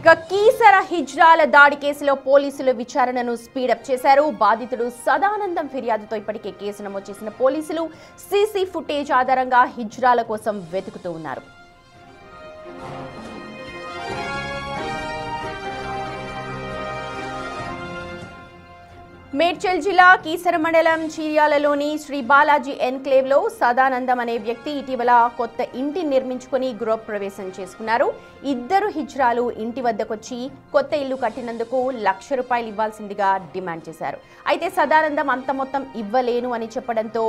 కీసర హిజ్రాల దాడి కేసులో పోలీసులు విచారణను స్పీడప్ చేశారు. బాధితుడు సదానందం ఫిర్యాదుతో ఇప్పటికే కేసు నమోదు చేసిన పోలీసులు సీసీ ఫుటేజ్ ఆధారంగా హిజ్రాల కోసం వెతుకుతూ ఉన్నారు. మేడ్చల్ జిల్లా కీసర మండలం చీర్యాలలోని శ్రీ బాలాజీ ఎన్క్లేవ్ లో సదానందం అనే వ్యక్తి ఇటీవల కొత్త ఇంటిని నిర్మించుకుని గృహప్రవేశం చేసుకున్నారు. ఇద్దరు హిజ్రాలు ఇంటి వద్దకొచ్చి కొత్త ఇల్లు కట్టినందుకు ₹1,00,000 ఇవ్వాల్సిందిగా డిమాండ్ చేశారు. అయితే సదానందం అంత మొత్తం ఇవ్వలేను అని చెప్పడంతో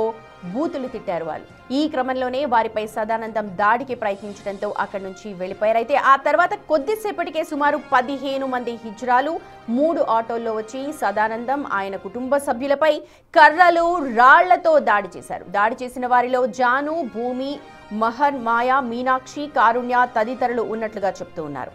బూతులు తిట్టారు వాళ్ళు. ఈ క్రమంలోనే వారిపై సదానందం దాడికి ప్రయత్నించడంతో అక్కడి నుంచి వెళ్లిపోయారు. అయితే ఆ తర్వాత కొద్దిసేపటికే సుమారు 15 మంది హిజ్రాలు 3 ఆటోల్లో వచ్చి సదానందం ఆయన కుటుంబ సభ్యులపై కర్రలు రాళ్లతో దాడి చేశారు. దాడి చేసిన వారిలో జాను, భూమి, మహర్, మాయా, మీనాక్షి, కారుణ్య తదితరులు ఉన్నట్లుగా చెప్తూ ఉన్నారు.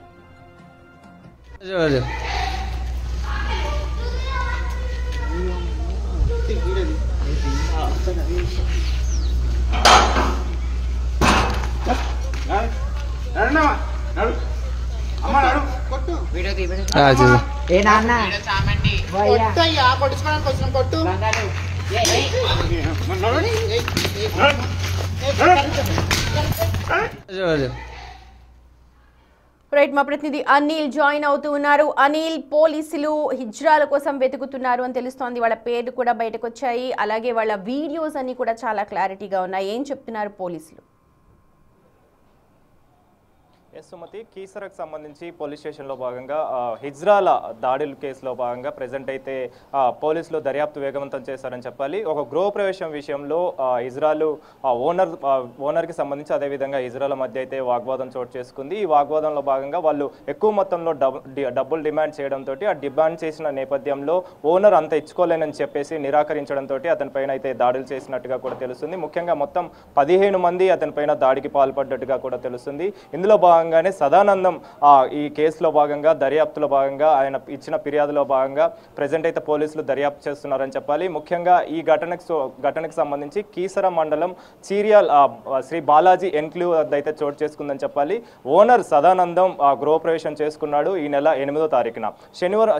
రైట్, మా ప్రతినిధి అనిల్ జాయిన్ అవుతూ ఉన్నారు. అనిల్, పోలీసులు హిజ్రాల కోసం వెతుకుతున్నారు అని తెలుస్తోంది. వాళ్ళ పేర్లు కూడా బయటకు వచ్చాయి. అలాగే వాళ్ళ వీడియోస్ అన్ని కూడా చాలా క్లారిటీగా ఉన్నాయి. ఏం చెప్తున్నారు పోలీసులు? సుమతి, కీసరకు సంబంధించి పోలీస్ స్టేషన్లో భాగంగా హిజ్రాల దాడుల కేసులో భాగంగా ప్రజెంట్ అయితే పోలీసులు దర్యాప్తు వేగవంతం చేశారని చెప్పాలి. ఒక గృహప్రవేశం విషయంలో హిజ్రాలు ఓనర్కి సంబంధించి అదేవిధంగా హిజ్రాల మధ్య అయితే వాగ్వాదం చోటు చేసుకుంది. ఈ వాగ్వాదంలో భాగంగా వాళ్ళు ఎక్కువ మొత్తంలో డబ్బులు డిమాండ్ చేయడంతో ఆ డిమాండ్ చేసిన నేపథ్యంలో ఓనర్ అంత ఇచ్చుకోలేనని చెప్పేసి నిరాకరించడంతో అతనిపైన అయితే దాడులు చేసినట్టుగా కూడా తెలుస్తుంది. ముఖ్యంగా మొత్తం 15 మంది అతనిపైన దాడికి పాల్పడ్డట్టుగా కూడా తెలుస్తుంది. ఇందులో భాగంగానే సదానందం ఈ కేసులో భాగంగా దర్యాప్తులో భాగంగా ఆయన ఇచ్చిన ఫిర్యాదులో భాగంగా ప్రజెంట్ అయితే పోలీసులు దర్యాప్తు చేస్తున్నారని చెప్పాలి. ముఖ్యంగా ఈ ఘటనకు సంబంధించి కీసర మండలం చీర్యాల్ శ్రీ బాలాజీ ఎన్క్లేవ్ అయితే చోటు చేసుకుందని చెప్పాలి. ఓనర్ సదానందం గృహప్రవేశం చేసుకున్నాడు ఈ నెల 8వ తారీఖున.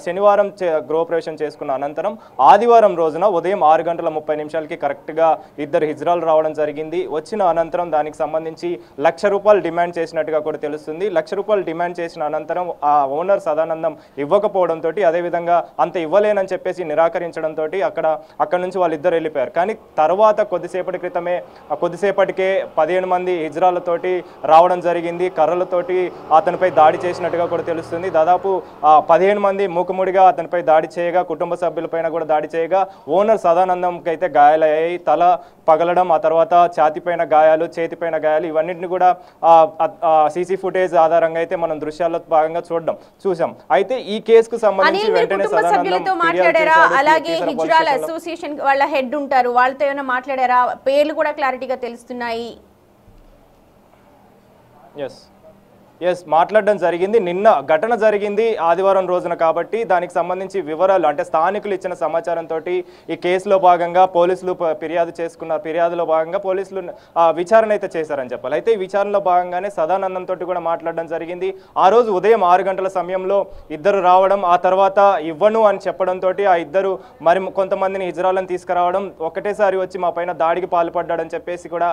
శనివారం గృహప్రవేశం చేసుకున్న అనంతరం ఆదివారం రోజున ఉదయం 6:30 కరెక్ట్గా ఇద్దరు హిజ్రాలు రావడం జరిగింది. వచ్చిన అనంతరం దానికి సంబంధించి ₹1,00,000 డిమాండ్ చేసినట్టుగా కూడా తెలుస్తుంది. ₹1,00,000 డిమాండ్ చేసిన అనంతరం ఆ ఓనర్ సదానందం ఇవ్వకపోవడంతో అదేవిధంగా అంత ఇవ్వలేనని చెప్పేసి నిరాకరించడంతో అక్కడ నుంచి వాళ్ళిద్దరు వెళ్ళిపోయారు. కానీ తర్వాత కొద్దిసేపటికే 15 మంది హిజ్రాలతోటి రావడం జరిగింది. కర్రలతోటి అతనిపై దాడి చేసినట్టుగా కూడా తెలుస్తుంది. దాదాపు 15 మంది మూకుముడిగా అతనిపై దాడి చేయగా కుటుంబ సభ్యులపైన కూడా దాడి చేయగా ఓనర్ సదానందంకి అయితే గాయాలయ్యాయి. తల పగలడం, ఆ తర్వాత ఛాతిపైన గాయాలు, చేతిపైన గాయాలు, ఇవన్నింటిని కూడా సీసీ ఫుటేజ్ ఆధారంగా అయితే మనం దృశ్యాల్లో భాగంగా చూసాం. అయితే ఈ కేసుకు సంబంధించి వెంటనే మాట్లాడారా? అలాగే హిజ్రాల్ అసోసియేషన్ వాళ్ళ హెడ్ ఉంటారు, వాళ్ళతో ఏమైనా మాట్లాడారా? పేర్లు కూడా క్లారిటీగా తెలుస్తున్నాయి. మాట్లాడడం జరిగింది. నిన్న ఘటన జరిగింది ఆదివారం రోజున కాబట్టి దానికి సంబంధించి వివరాలు అంటే స్థానికులు ఇచ్చిన సమాచారంతో ఈ కేసులో భాగంగా పోలీసులు ఫిర్యాదులో భాగంగా పోలీసులు విచారణ అయితే చేశారని చెప్పాలి. అయితే ఈ విచారణలో భాగంగానే సదానందం తోటి కూడా మాట్లాడడం జరిగింది. ఆ రోజు ఉదయం 6 గంటల సమయంలో ఇద్దరు రావడం, ఆ తర్వాత ఇవ్వను అని చెప్పడంతో ఆ ఇద్దరు మరి కొంతమందిని హిజ్రాలను తీసుకురావడం, ఒకటేసారి వచ్చి మా పైన దాడికి పాల్పడ్డాడని చెప్పేసి కూడా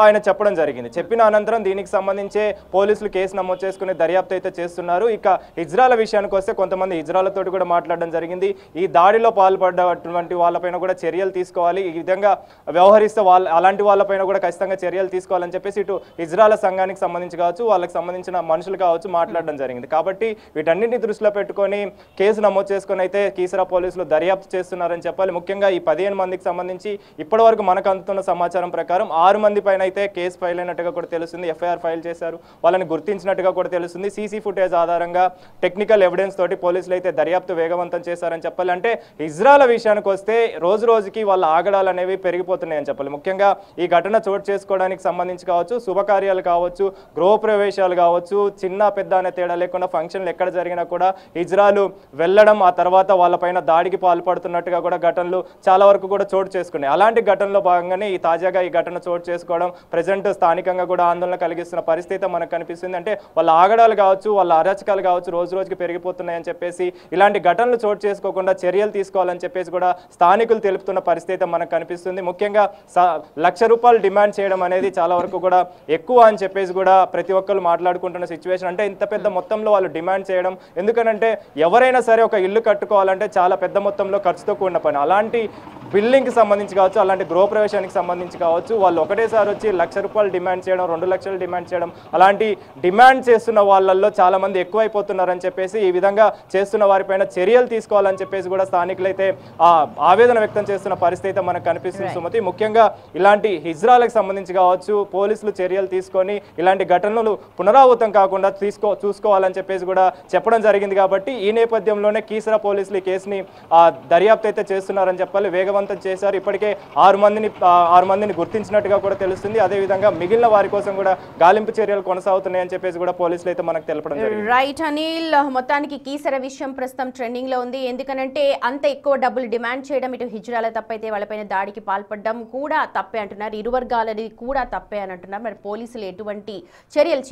ఆయన చెప్పడం జరిగింది. చెప్పిన అనంతరం దీనికి సంబంధించే పోలీసులు కేసు నమోదు చేసుకుని దర్యాప్తు అయితే చేస్తున్నారు. ఇక హిజ్రాల విషయానికి వస్తే కొంతమంది హిజ్రాలతో కూడా మాట్లాడడం జరిగింది. ఈ దాడిలో పాల్పడ్డటువంటి వాళ్ళపైన కూడా చర్యలు తీసుకోవాలి, ఈ విధంగా వ్యవహరిస్తే అలాంటి వాళ్ళపైన కూడా ఖచ్చితంగా చర్యలు తీసుకోవాలని చెప్పేసి ఇటు హిజ్రాల సంఘానికి సంబంధించి కావచ్చు, వాళ్ళకి సంబంధించిన మనుషులు కావచ్చు మాట్లాడడం జరిగింది. కాబట్టి వీటన్నింటినీ దృష్టిలో పెట్టుకొని కేసు నమోదు చేసుకుని అయితే కీసర పోలీసులు దర్యాప్తు చేస్తున్నారని చెప్పాలి. ముఖ్యంగా ఈ 15 మందికి సంబంధించి ఇప్పటి వరకు మనకు అందుతున్న సమాచారం ప్రకారం 6 మంది పైన అయితే కేసు ఫైల్ అయినట్టుగా కూడా తెలుస్తుంది. ఎఫ్ఐఆర్ ఫైల్ చేశారు, వాళ్ళని గుర్తించినట్టుగా కూడా తెలుస్తుంది. సీసీ ఫుటేజ్ ఆధారంగా టెక్నికల్ ఎవిడెన్స్ తోటి పోలీసులు అయితే దర్యాప్తు వేగవంతం చేశారని చెప్పాలి. అంటే హిజ్రాల విషయానికి వస్తే రోజు రోజుకి వాళ్ళ ఆగడాలు అనేవి పెరిగిపోతున్నాయని చెప్పాలి. ముఖ్యంగా ఈ ఘటన చోటు చేసుకోవడానికి సంబంధించి కావచ్చు, శుభకార్యాలు కావచ్చు, గృహప్రవేశాలు కావచ్చు, చిన్న పెద్ద అనే తేడా లేకుండా ఫంక్షన్లు ఎక్కడ జరిగినా కూడా హిజ్రాలు వెళ్ళడం, ఆ తర్వాత వాళ్ళపైన దాడికి పాల్పడుతున్నట్టుగా కూడా ఘటనలు చాలా వరకు కూడా చోటు చేసుకున్నాయి. అలాంటి ఘటనలో భాగంగానే తాజాగా ఈ ఘటన చోటు చేసుకోవడం ప్రెజెంట్ స్థానికంగా కూడా ఆందోళన కలిగిస్తున్న పరిస్థితి మనకు కనిపిస్తుంది. అంటే వాళ్ళ ఆగడాలు కావచ్చు, వాళ్ళ అరాచకాలు కావచ్చు రోజు రోజుకి పెరిగిపోతున్నాయని చెప్పేసి ఇలాంటి ఘటనలు చోటు చేసుకోకుండా చర్యలు తీసుకోవాలని చెప్పేసి కూడా స్థానికులు తెలుపుతున్న పరిస్థితి మనకు కనిపిస్తుంది. ముఖ్యంగా ₹1,00,000 డిమాండ్ చేయడం అనేది చాలా వరకు కూడా ఎక్కువ అని చెప్పేసి కూడా ప్రతి ఒక్కరు మాట్లాడుకుంటున్న సిచ్యువేషన్. అంటే ఇంత పెద్ద మొత్తంలో వాళ్ళు డిమాండ్ చేయడం, ఎందుకనంటే ఎవరైనా సరే ఒక ఇల్లు కట్టుకోవాలంటే చాలా పెద్ద మొత్తంలో ఖర్చుతో కూడిన పని. అలాంటి బిల్డింగ్కి సంబంధించి కావచ్చు, అలాంటి గృహప్రవేశానికి సంబంధించి కావచ్చు, వాళ్ళు ఒకటేసారి వచ్చి ₹1,00,000 డిమాండ్ చేయడం, 2 లక్షలు డిమాండ్ చేయడం, అలాంటి డిమాండ్ చేస్తున్న వాళ్ళల్లో చాలా మంది ఎక్కువైపోతున్నారని చెప్పేసి ఈ విధంగా చేస్తున్న వారిపైన చర్యలు తీసుకోవాలని చెప్పేసి కూడా స్థానికులైతే ఆవేదన వ్యక్తం చేస్తున్న పరిస్థితి మనకు కనిపిస్తుంది సుమతి. ముఖ్యంగా ఇలాంటి హిజ్రాలకు సంబంధించి కావచ్చు పోలీసులు చర్యలు తీసుకొని ఇలాంటి ఘటనలు పునరావృతం కాకుండా చూసుకోవాలని చెప్పేసి కూడా చెప్పడం జరిగింది. కాబట్టి ఈ నేపథ్యంలోనే కీసరా పోలీసులు ఈ కేసుని దర్యాప్తు అయితే చేస్తున్నారని చెప్పాలి, వేగవంతం చేశారు. ఇప్పటికే 6 మందిని గుర్తించినట్టుగా కూడా తెలుస్తుంది. అదేవిధంగా మిగిలిన వారి కోసం కూడా గాలింపు చర్యలు కొనసాగుతున్నాయని చెప్పేసి కూడా పోలీసులు అయితే మనకు తెలపడం జరిగింది. రైట్ అనిల్, మొత్తానికి కీసర విషయం ప్రస్తుతం ట్రెండింగ్ లో ఉంది. ఎందుకనంటే అంత ఎక్కువ డబ్బులు డిమాండ్ చేయడం, ఇటు హిజ్రాల తప్పైతే వాళ్ళపైన దాడికి పాల్పడడం కూడా తప్పే అంటున్నారు. ఇరు వర్గాలది కూడా తప్పే అని అంటున్నారు. మరి పోలీసులు ఎటువంటి చర్యలు